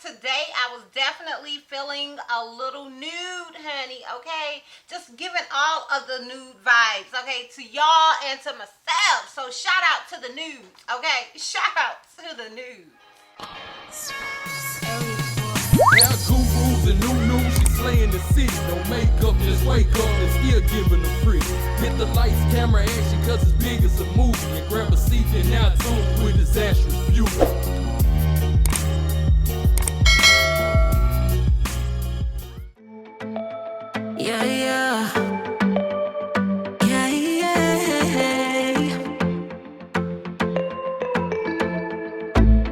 today I was definitely feeling a little nude, honey, okay? Just giving all of the nude vibes, okay, to y'all and to myself. So shout out to the nudes, okay? Shout out to the nudes. Yeah, gurus and new she's slaying the city. No makeup, just wake up and still giving them pretty. Hit the lights, camera, action, cause it's big as a movie. And grab a seat and now tune with Disastrous Beauty.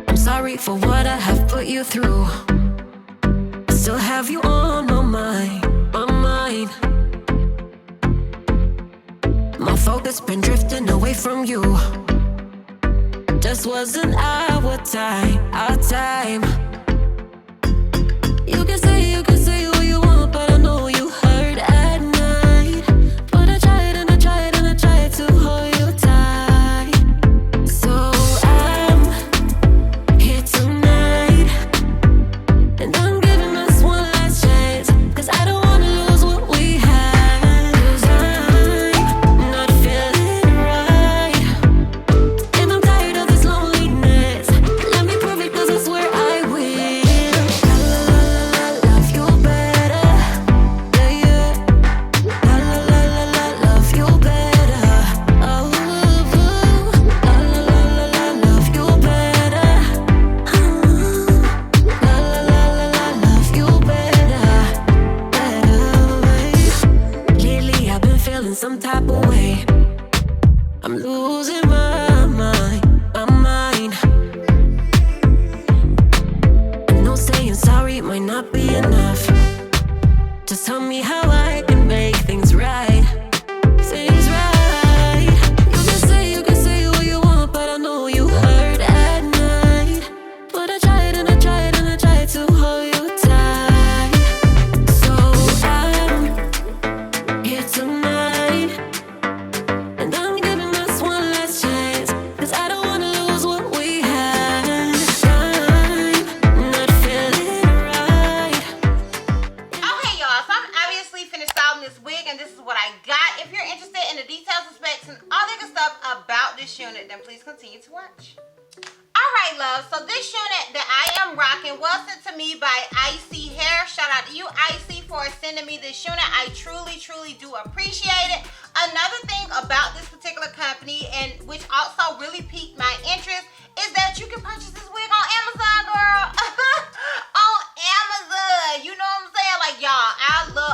I'm sorry for what I have put you through. I still have you on my mind, my mind. My focus been drifting away from you. Just wasn't our time, our time. You can say what you want, but I know you hurt at night. But I tried and I tried and I tried to hold you tight. So I'm here tonight, and I'm giving us one last chance, cause I don't wanna lose what we had. Cause I'm not feeling right, and I'm tired of this loneliness. Let me prove it, cause I swear I will. Love you better, yeah. Love you better. Oh, love you better. Love you better. Lately I've been feeling some type of way. I'm losing my mind, my mind. I know saying sorry might not be enough. Just tell me how I can make things right. Things right. You can say what you want, but I know you hurt at night. But I tried and I tried and I tried to hold you tight. So I'm here tonight, and I'm giving us one last chance, cause I don't wanna lose what we had. I'm not feeling right. Okay, y'all, so I'm obviously finished styling this wig, and this is what I got. If you're interested in the details and specs and all that good stuff about this unit, then please continue to watch. Alright, love, so this unit that I am rocking was sent to me by Isee Hair. Shout out to you, Isee, for sending me this unit. I truly, truly do appreciate it. Another thing about this particular company, and which also really piqued my interest, is that you can purchase this wig on Amazon, girl. On Amazon. You know what I'm saying? Like, y'all,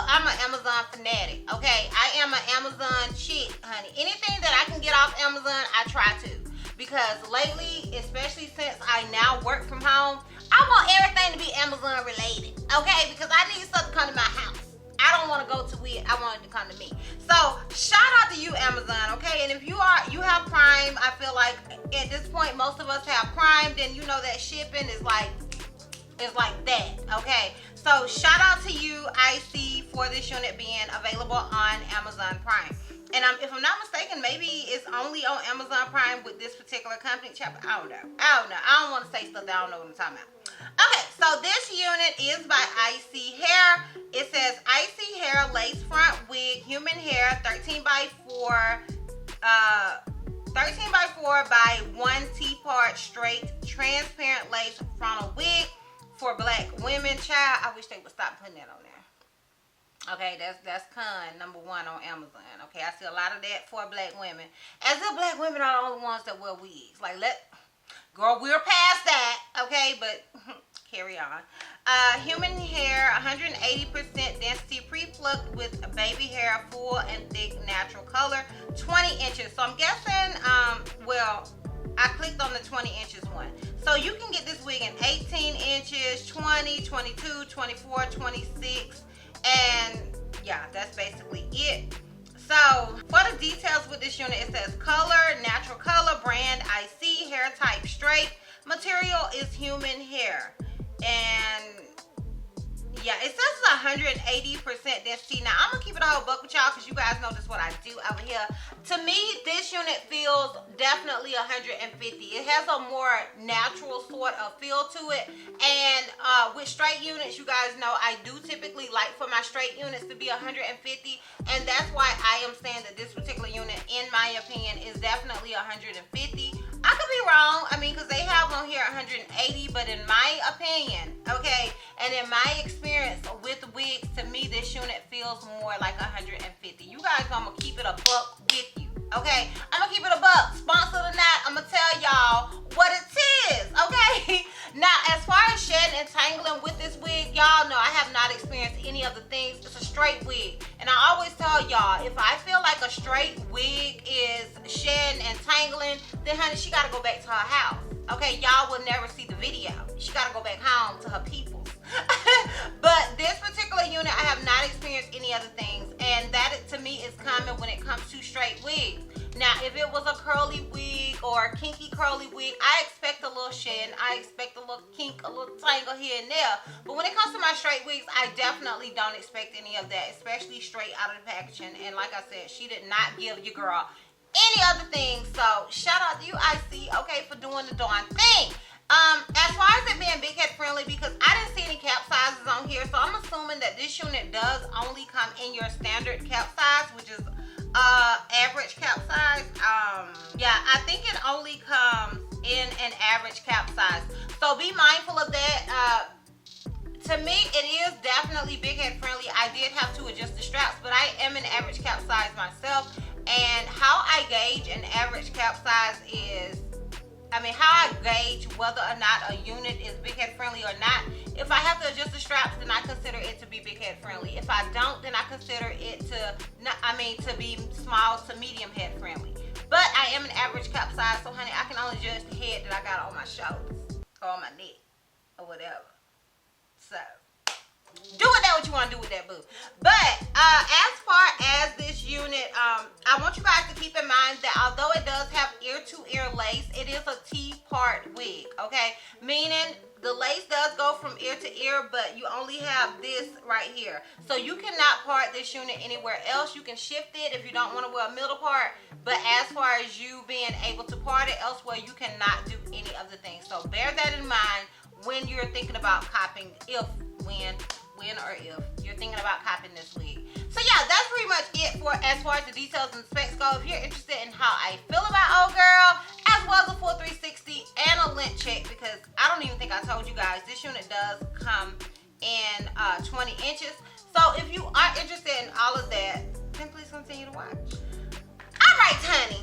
I'm an Amazon fanatic, okay? I am an Amazon chick, honey. Anything that I can get off Amazon, I try to. Because lately, especially since I now work from home, I want everything to be Amazon related, okay? Because I need stuff to come to my house. I don't want to go to it. I want it to come to me. So shout out to you, Amazon, okay? And if you have Prime, I feel like at this point most of us have Prime, then you know that shipping is like that, okay? So shout out to you, Isee, for this unit being available on Amazon Prime. And if I'm not mistaken, maybe it's only on Amazon Prime with this particular company. Chapter, I don't know. I don't want to say stuff that I don't know what I'm talking about. Okay, so this unit is by Isee Hair. It says Isee Hair Lace Front Wig, Human Hair, 13 by 4 by 1 T-part straight transparent lace frontal wig for black women. Child, I wish they would stop putting that on there. Okay, that's con number 1 on Amazon. Okay, I see a lot of that for black women. As if black women are the only ones that wear wigs. Like, girl, we're past that. Okay, but carry on. Human hair, 180% density, pre-plucked with baby hair, full and thick natural color, 20 inches. So I'm guessing, well, I clicked on the 20 inches one. So you can get this wig in 18 inches, 20, 22, 24, 26. And yeah, that's basically it. So for the details with this unit, it says color, natural color, brand Isee, hair type straight, material is human hair, and yeah, it says it's 180% density. Now, I'm going to keep it a whole buck with y'all because you guys know this is what I do over here. To me, this unit feels definitely 150. It has a more natural sort of feel to it. And with straight units, you guys know I do typically like for my straight units to be 150. And that's why I am saying that this particular unit, in my opinion, is definitely 150. I could be wrong, I mean, because they have on here 180, but in my opinion, okay, and in my experience with wigs, to me, this unit feels more like 150. You guys, I'm going to keep it a buck with you, okay? I'm going to keep it a buck. Sponsored or not, I'm going to tell y'all what it is, okay? Now, as far as shedding and tangling with this wig, y'all know I have not experienced any of the things. It's a straight wig. And I always tell y'all, if I feel like a straight wig is shedding and tangling, then honey, she got to go back to her house. Okay, y'all will never see the video. She got to go back home to her people. But this particular unit, I have not experienced any other things. And that, to me, is common when it comes to straight wigs. Now, if it was a curly wig or a kinky curly wig, I expect a little shed. I expect a little kink, a little tangle here and there. But when it comes to my straight wigs, I definitely don't expect any of that, especially straight out of the packaging. And like I said, she did not give your girl any other things. So shout out to you, Isee, okay, for doing the darn thing. As far as it being big head friendly, because I didn't see any cap sizes on here, so I'm assuming that this unit does only come in your standard cap size, which is average cap size. Yeah, I think it only comes in an average cap size, so be mindful of that. To me, it is definitely big head friendly. I did have to adjust the straps, but I am an average cap size myself, and how I gauge an average cap size is, how I gauge whether or not a unit is big head friendly or not. If I have to adjust the straps, then I consider it to be big head friendly. If I don't, then I consider it to be small to medium head friendly. But I am an average cap size, so honey, I can only judge the head that I got on my shoulders or on my neck or whatever. So do with that what you want to do with that, boo. But as far as this unit, I want you guys to keep in mind that although it does have ear-to-ear lace, it is a T-part wig, okay? Meaning the lace does go from ear to ear, but you only have this right here. So you cannot part this unit anywhere else. You can shift it if you don't want to wear a middle part, but as far as you being able to part it elsewhere, you cannot do any of the things. So bear that in mind when you're thinking about copping, when or if you're thinking about copping this wig. So yeah, that's pretty much it for as far as the details and specs go. If you're interested in how I feel about old girl, as well as a full 360 and a lint check, because I don't even think I told you guys, this unit does come in 20 inches. So if you are interested in all of that, then please continue to watch. All right, honey.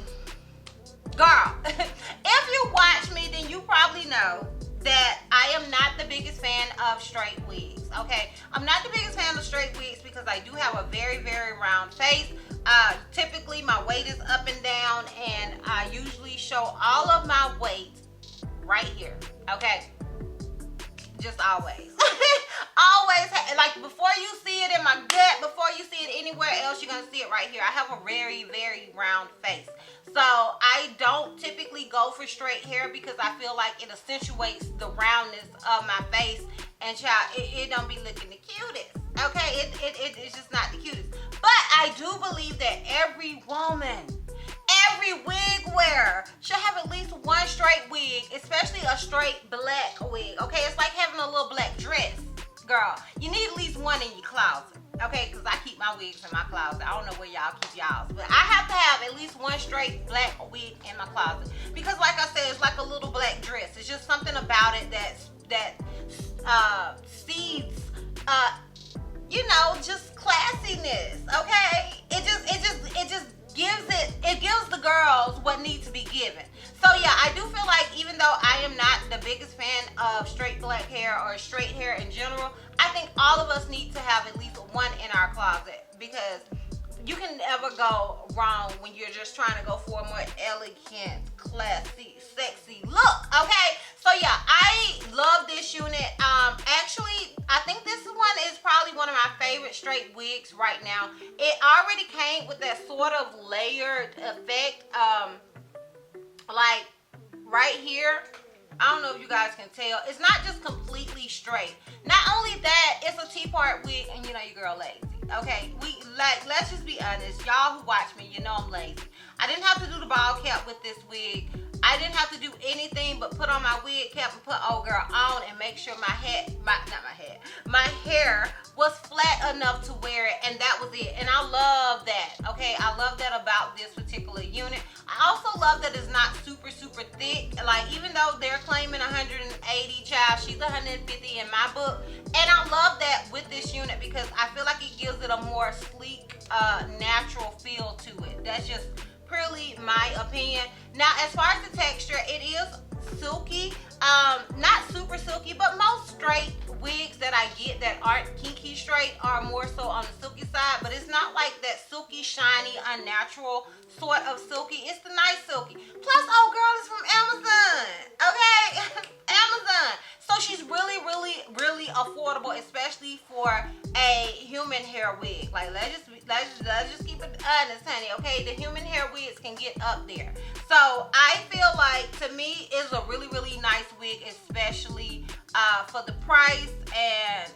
Girl, if you watch me, then you probably know that I am not the biggest fan of straight wigs, okay? I'm not the biggest fan of straight wigs because I do have a very, very round face. Typically, my weight is up and down, and I usually show all of my weight right here, okay? Just always. Always, like before you see it in my gut, before you see it anywhere else, you're gonna see it right here. I have a very, very round face. So I don't typically go for straight hair because I feel like it accentuates the roundness of my face, and child, it don't be looking the cutest. Okay, it's just not the cutest. But I do believe that every woman, every wig wearer should have at least one straight wig, especially a straight black wig. Okay, it's like having a little black dress. Girl, you need at least one in your closet, okay? Because I keep my wigs in my closet. I don't know where y'all keep y'all's, but I have to have at least one straight black wig in my closet. Because like I said, it's like a little black dress. It's just something about it that seeds, just classiness, okay? It gives the girls what needs to be given. So yeah, I do feel like even though I am not the biggest fan of straight black hair or straight hair in general, I think all of us need to have at least one in our closet, because you can never go wrong when you're just trying to go for a more elegant, classy, sexy look, okay? So yeah, I love this unit. Actually, I think this one is probably one of my favorite straight wigs right now. It already came with that sort of layered effect, like right here. I don't know if you guys can tell. It's not just completely straight. Not only that, it's a T-part 3-part wig, and you know your girl lazy. Okay, let's just be honest. Y'all who watch me, you know I'm lazy. I didn't have to do the ball cap with this wig. I didn't have to do anything but put on my wig cap and put old girl on and make sure my hair was flat enough to wear it, and that was it. And I love that, okay? I love that about this particular unit. I also love that it's not super, super thick. Like, even though they're claiming 180, child, she's 150 in my book. And I love that with this unit because I feel like it gives it a more sleek, natural feel to it. That's just purely my opinion. Now, as far as the texture, it is silky. Not super silky, but most straight wigs that I get that aren't kinky straight are more so on the silky side, but it's not like that silky, shiny, unnatural sort of silky. It's the nice silky. Plus, old girl is from Amazon, okay? Amazon. So she's really, really, really affordable, especially for a human hair wig. Like, let's just keep it honest, honey, okay? The human hair wigs can get up there. So I feel like, to me, it's a really, really nice wig, especially for the price and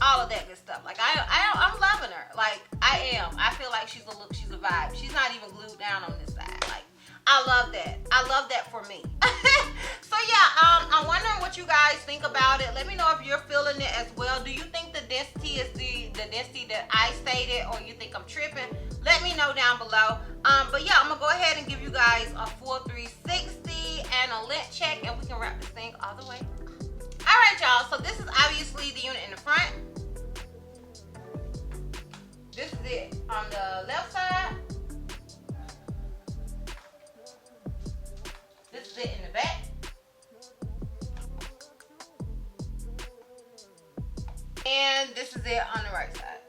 all of that good stuff. Like, I'm loving her. Like, I am. I feel like she's a look, she's a vibe. She's not even glued down on this side. Like, I love that. I love that for me. So yeah, I'm wondering what you guys think about it. Let me know if you're feeling it as well. Do you think the density is the density that I stated, or you think I'm tripping? Let me know down below. But yeah, I'm gonna go ahead and give you guys a full 360 and a lint check, and we can wrap this thing all the way. All right, y'all. So this is obviously the unit in the front. This is it on the left side. This is it in the back. And this is it on the right side.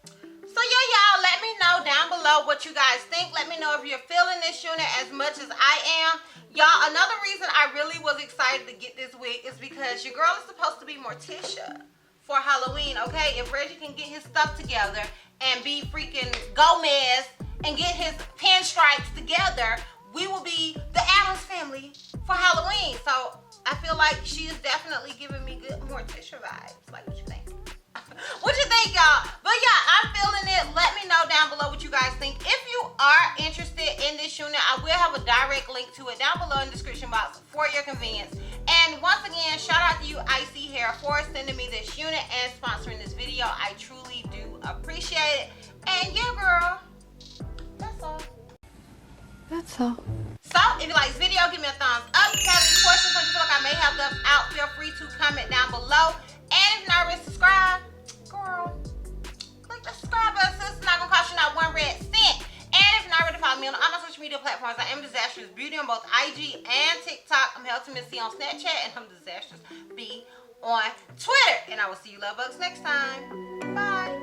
So yeah, y'all, let me know down below what you guys think. Let me know if you're feeling this unit as much as I am. Y'all, another reason I really was excited to get this wig is because your girl is supposed to be Morticia for Halloween, okay? If Reggie can get his stuff together and be freaking Gomez and get his pinstripes together, we will be the Addams family for Halloween. So I feel like she is definitely giving me good Morticia vibes. Like, what you think? What you think, y'all? But yeah, I'm feeling it. Let me know down below what you guys think. If you are interested in this unit, I will have a direct link to it down below in the description box for your convenience. And once again, shout out to you, Isee Hair, for sending me this unit and sponsoring this video. I truly do appreciate it. And yeah, girl, that's all. That's all. So, if you like this video, give me a thumbs up. If you have any questions or you feel like I may have left out, feel free to comment down below. And if you're not already subscribed, girl, click the subscribe button. It's not going to cost you not one red cent. And if you're not already following me on all my social media platforms, I am DizastrousBeauty on both IG and TikTok. I'm HealthyMissy on Snapchat, and I'm DizastrousB on Twitter. And I will see you love bugs next time. Bye.